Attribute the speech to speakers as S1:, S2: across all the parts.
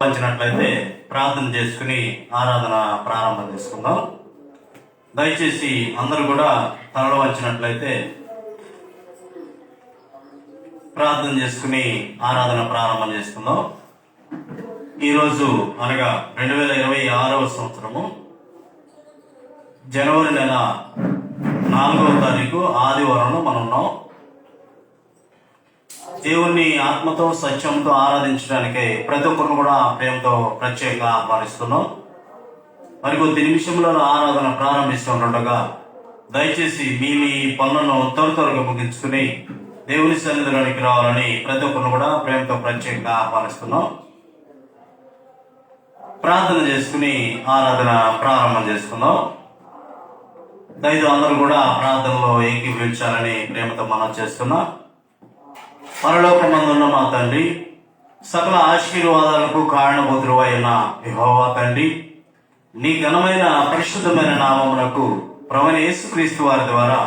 S1: వచ్చినట్లయితే ప్రార్థన చేసుకుని ఆరాధన ప్రారంభం చేసుకుందాం. దయచేసి అందరూ కూడా తలలో వచ్చినట్లయితే ప్రార్థన చేసుకుని ఆరాధన ప్రారంభం చేసుకుందాం. ఈరోజు అనగా 2026వ సంవత్సరము జనవరి నెల 4వ తారీఖు ఆదివారంలో మనం ఉన్నాం. దేవుణ్ణి ఆత్మతో సత్యంతో ఆరాధించడానికే ప్రతి ఒక్కరిని కూడా ప్రేమతో ప్రత్యేకంగా ఆహ్వానిస్తున్నాం. మరి కొద్ది నిమిషంలో ఆరాధన ప్రారంభిస్తుండగా దయచేసి మీ పనులను త్వరగా ముగించుకుని దేవుని సన్నిధిలోనికి రావాలని ప్రతి ఒక్కరిని కూడా ప్రేమతో ప్రత్యేకంగా ఆహ్వానిస్తున్నాం. ప్రార్థన చేసుకుని ఆరాధన ప్రారంభం చేసుకుందాం. దయతో అందరూ కూడా ప్రార్థనలో ఏకీభవించాలని ప్రేమతో మనం చేస్తున్నాం. పరలోకమందున్న మా తండ్రి, సకల ఆశీర్వాదాలకు కారణభూతుడు అయిన యెహోవా తండ్రి, నీ ఘనమైన పరిశుద్ధమైన నామమునకు ప్రభువైన యేసుక్రీస్తు వారి ద్వారా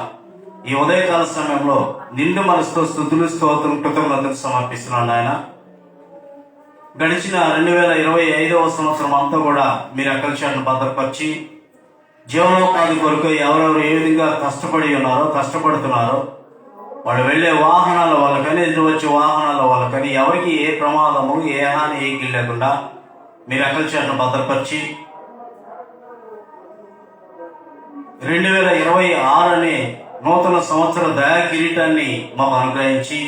S1: ఈ ఉదయకాల సమయంలో నిండు మనసుతో స్తుతులు స్తోత్రం కృతజ్ఞతలు సమర్పిస్తున్నాను. ఆయన గడిచిన 2025వ సంవత్సరం అంతా కూడా మీరు అకల్షాన్ని భద్రపరిచి జీవనోపాధి కొరకు ఎవరెవరు ఏ విధంగా కష్టపడుతున్నారో వాళ్ళు వెళ్లే వాహనాల వాళ్ళకని ఎదురు వచ్చే వాహనాల వాళ్ళకని ఎవరికి ఏ ప్రమాదము ఏ హాని ఏకీ లేకుండా మీరు అకల్షాన్ని భద్రపరిచి 2026 అనే నూతన సంవత్సర దయా కిరీటాన్ని మాకు అనుగ్రహించి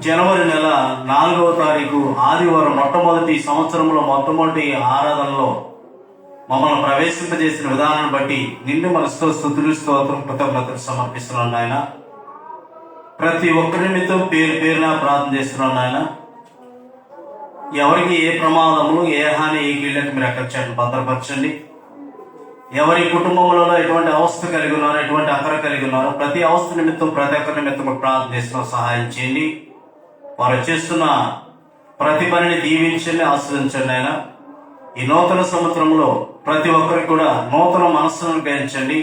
S1: జనవరి నెల 4వ తారీఖు ఆదివారం మొట్టమొదటి సంవత్సరంలో మొట్టమొదటి ఆరాధనలో మమ్మల్ని ప్రవేశింపజేసిన విధానాన్ని బట్టి నిండు మనసుతో స్తుతులు స్తోత్రం కృతజ్ఞతలు సమర్పిస్తున్నాను. ఆయన ప్రతి ఒక్కరి నిమిత్తం పేరున ప్రార్థన చేస్తున్నాను. ఆయన ఎవరికి ఏ ప్రమాదములు ఏ హాని ఏ కీళ్ళకి మీరు అక్కడ భద్రపరచండి. ఎవరి కుటుంబంలో ఎటువంటి అవస్థ కలిగి ఉన్నారో ఎటువంటి అక్కర కలిగి ఉన్నారో ప్రతి అవస్థ నిమిత్తం ప్రతి ఒక్కరి నిమిత్తం ప్రార్థన చేస్తున్న సహాయం చేయండి. వారు చేస్తున్న ప్రతి పనిని దీవించండి, ఆస్వాదించండి. ఆయన ఈ నూతన సంవత్సరంలో ప్రతి ఒక్కరికి కూడా నూతన మనస్సును గ్రహించండి,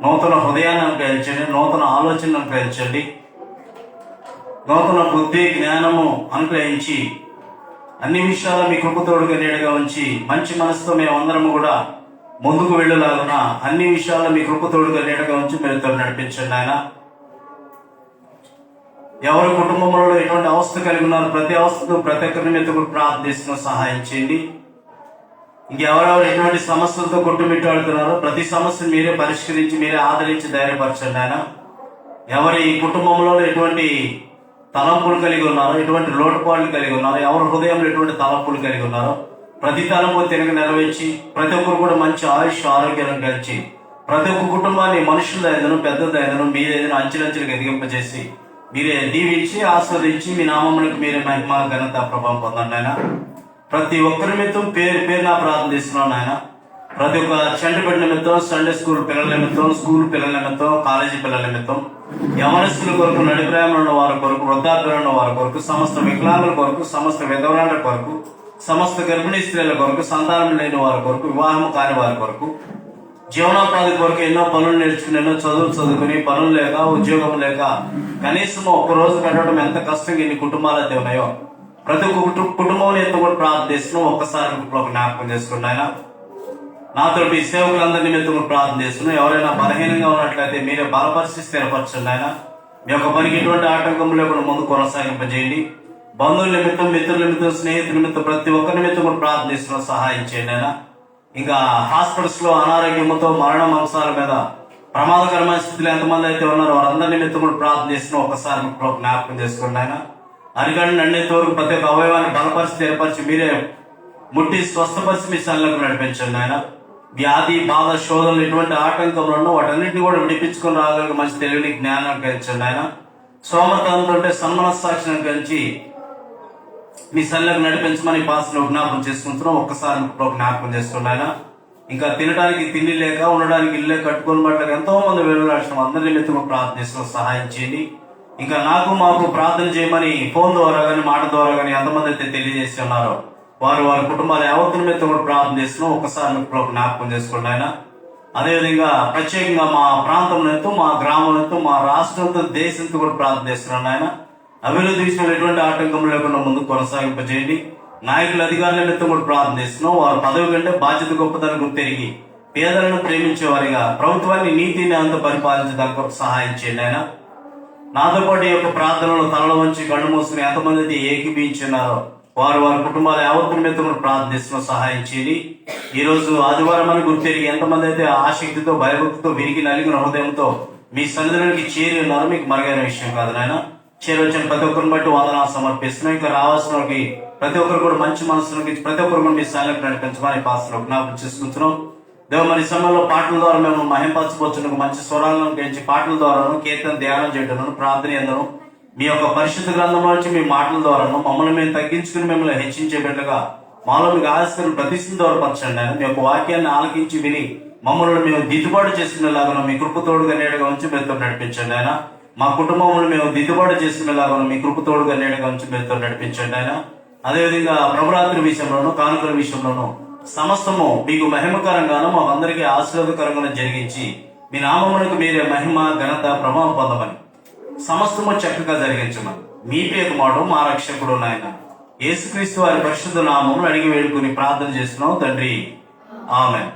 S1: నూతన హృదయాన్ని గ్రహించండి, నూతన ఆలోచనను గ్రహించండి, నూతన బుద్ధి జ్ఞానము అనుగ్రహించి అన్ని విషయాలు మీ కృపతోడుగా నీడగా ఉంచి మంచి మనసుతో మేమందరము కూడా ముందుకు వెళ్ళలాగున అన్ని విషయాల్లో మీ కృపతోడుగా నీడగా ఉంచి మీరు నడిపించండి. ఆయన ఎవరి కుటుంబంలో ఎటువంటి అవస్థ కలిగి ఉన్నారు ప్రతి అవస్థతో ప్రతి ఒక్కరిని మీద ప్రార్థిస్తున్న సహాయం చేయండి. ఇంకెవరెవరు ఎటువంటి సమస్యలతో కొట్టుమిట్టాడుతున్నారో ప్రతి సమస్యను మీరే పరిష్కరించి మీరే ఆదరించి ధైర్యపరచండి. ఆయన ఎవరి కుటుంబంలో ఎటువంటి తలంపులు కలిగి ఉన్నారో ఎటువంటి లోటుపాట్లు కలిగి ఉన్నారో ఎవరి హృదయంలో ఎటువంటి తలంపులు కలిగి ఉన్నారో ప్రతి తలంపు తిరిగి నెరవేర్చి ప్రతి ఒక్కరు కూడా మంచి ఆయుష్ ఆరోగ్యాలను కలిసి ప్రతి ఒక్క కుటుంబాన్ని మనుషుల దయను పెద్ద దయను మీరేదైనా అంచెలంచెలకు ఎదిగింపజేసి మీరే దీవించి ఆస్వాదించి మీ నామములకు మీరే మహిమ ఘనత ప్రభావం పొందండి. ఆయన ప్రతి ఒక్కరి నిమిత్తం పేరున ప్రార్థన చేస్తున్నాను. ఆయన ప్రతి ఒక్క చంటి బిడ్డ నిమిత్తం, సండే స్కూల్ పిల్లల నిమిత్తం, స్కూల్ పిల్లల నిమిత్తం, కాలేజీ పిల్లల నిమిత్తం, యవనస్తుల కొరకు, నడిప్రాయంలో ఉన్న వారి కొరకు, వృద్ధాప్యంలో ఉన్న వారి కొరకు, సమస్త వికలాంగుల కొరకు, సమస్త విధవరాండ్ర కొరకు, సమస్త గర్భిణీ స్త్రీల కొరకు, సంతానం లేని వారి కొరకు, వివాహం కాని వారి కొరకు, జీవనోపాధి కొరకు ఎన్నో పనులు నేర్చుకుని ఎన్నో చదువుకుని పనులు లేక ఉద్యోగం లేక కనీసం ఒక్క రోజు గడవడం ఎంత కష్టంగా ఎన్ని కుటుంబాలు అయితే ఉన్నాయో ప్రతి ఒక్క కుటుంబంలో ఎంత కూడా ప్రార్థిస్తున్నాం. ఒక్కసారి జ్ఞాపకం చేసుకుని ఆయన నాతోటి సేవకులందరినీ మీద కూడా ప్రార్థన చేస్తున్నాం. ఎవరైనా బలహీనంగా ఉన్నట్లయితే మీరే బలపరిచి స్థిరపరచండి. ఆయన మీ యొక్క పనికి ఎటువంటి ఆటంకం లేకుండా ముందు కొనసాగింపజేయండి. బంధువుల నిమిత్తం, మిత్రుల నిమిత్తం, స్నేహితుల నిమిత్తం ప్రతి ఒక్కరి నిమిత్తం కూడా ప్రార్థన చేస్తున్నాం. సహాయం చేయండి. ఆయన ఇంకా హాస్పిటల్స్ లో అనారోగ్యంతో మరణం అంశాల మీద ప్రమాదకరమైన స్థితిలో ఎంతమంది అయితే ఉన్నారో వారందరి నిమిత్తం కూడా ప్రార్థన చేస్తున్నాం. ఒక్కసారి జ్ఞాపకం చేసుకోండి. ఆయన అరిగండి అన్నింటి వరకు ప్రతి ఒక్క అవయవాన్ని బలపరిచి ఏర్పరిచి మీరే ముట్టి స్వస్థపరిచి మీ సన్నిధిలోకి నడిపించండి. ఆయన వ్యాధి బాధ శోధనలు ఎటువంటి ఆటంకంలో ఉన్నో వాటన్నింటినీ కూడా విడిపించుకొని రాగలిగే మంచి తెలివిని జ్ఞానాన్ని కలిగించండి. ఆయన సోమతంతో అంటే సన్మనస్సాక్షిని కలిసి మీ సన్నిధిలోకి నడిపించమని పాసలో జ్ఞాపకం చేసుకుంటున్నాం. ఒక్కసారి జ్ఞాపకం చేసుకోండి. ఆయన ఇంకా తినడానికి తిండి లేక ఉండడానికి ఇల్లే కట్టుకొని బట్టలకు ఎంతో మంది వెళ్ళాల్సిన అందరి నిమిత్తం ప్రార్థిస్తున్నాం. సహాయం చేయండి. ఇంకా మాకు ప్రార్థన చేయమని ఫోన్ ద్వారా కానీ మాట ద్వారా కానీ ఎంతమంది అయితే తెలియజేసి ఉన్నారో వారి కుటుంబాల యావత్తుల మీద కూడా ప్రార్థన చేస్తున్నాం. ఒక్కసారి జ్ఞాపకం చేసుకోండి. ఆయన అదేవిధంగా ప్రత్యేకంగా మా ప్రాంతంలో, మా గ్రామంలో, మా రాష్ట్రంతో, దేశంతో కూడా ప్రార్థన చేస్తున్నాను. ఆయన అభివృద్ధి విషయంలో ఎటువంటి ఆటంకం లేకుండా ముందుకు కొనసాగింపజేయండి. నాయకుల అధికారుల నిమిత్తం కూడా ప్రార్థిస్తున్నాం. వారు పదవి కంటే బాధ్యత గొప్పదని గుర్తెరిగి పేదలను ప్రేమించే వారిగా ప్రభుత్వాన్ని నీతి న్యాయంతో పరిపాలించడానికి ఒక సహాయం చేయండి. ఆయన నాతో పాటు ఈ యొక్క ప్రార్థనలో తలలు వంచి కళ్ళు మూసుకుని ఎంతమంది అయితే ఏకీభించున్నారో వారు వారి కుటుంబాల యావత్తు మీద కూడా ప్రార్థిస్తున్న సహాయం చేయండి. ఈ రోజు ఆదివారం అని గుర్తెరిగి ఎంతమంది అయితే ఆసక్తితో భయభక్తితో విరిగి నలిగిన హృదయంతో మీ సన్నిధిలోకి చేరి ఉన్నారో మీకు మరుగైన విషయం కాదు నాయన. చేరొచ్చిన ప్రతి ఒక్కరిని బట్టి వందనాలు సమర్పిస్తున్నాం. ఇంకా రావాల్సిన వారికి ప్రతి ఒక్కరు కూడా మంచి మనసులోకి ప్రతి ఒక్కరు కూడా మీ స్థాయిలోకి నడిపించమని పాత్రలో జ్ఞాపకం చేసుకుంటున్నాం. దేవ మరి సమయంలో పాటల ద్వారా మేము మహింపరచబోతున్న మంచి స్వరాలను పెంచి పాటల ద్వారాను కీర్తన ధ్యానం చేయడం ప్రార్థన ఎందను మీ యొక్క పరిశుద్ధ గ్రంథంలో నుంచి మీ మాటల ద్వారాను మమ్మల్ని మేము తగ్గించుకుని మిమ్మల్ని హెచ్చించే బిడ్డగా మాలో మీకు ఆశిస్తున్న ప్రతిష్ఠను దూరపరచండి. ఆయన మీ యొక్క వాక్యాన్ని ఆలకించి విని మమ్మల్ని మేము దిద్దుబాటు చేసుకునేలాగా మీ కృపతోడుగా నేడుగా ఉంచి మీతో నడిపించండి. ఆయన మా కుటుంబంలో మేము దిద్దుబాటు చేసుకునేలాగా మీ కృపతోడుగా నేడుగా ఉంచి మీతో నడిపించండి. ఆయన అదేవిధంగా ప్రభురాత్రి విషయంలోను కానుకల విషయంలోను సమస్తము మీకు మహిమకరంగాను మాకు అందరికీ ఆశీర్వాదకరంగా జరిగించి మీ నామమునకు మీరే మహిమ ఘనత ప్రభావం పొందమని సమస్తము చక్కగా జరిగించమని మీ ప్రియకుమారుడు మా రక్షకుడు నాయన యేసుక్రీస్తు వారి పరిశుద్ధ నామమును అడిగి వేడుకుని ప్రార్థన చేస్తున్నాం తండ్రి. ఆమేన్.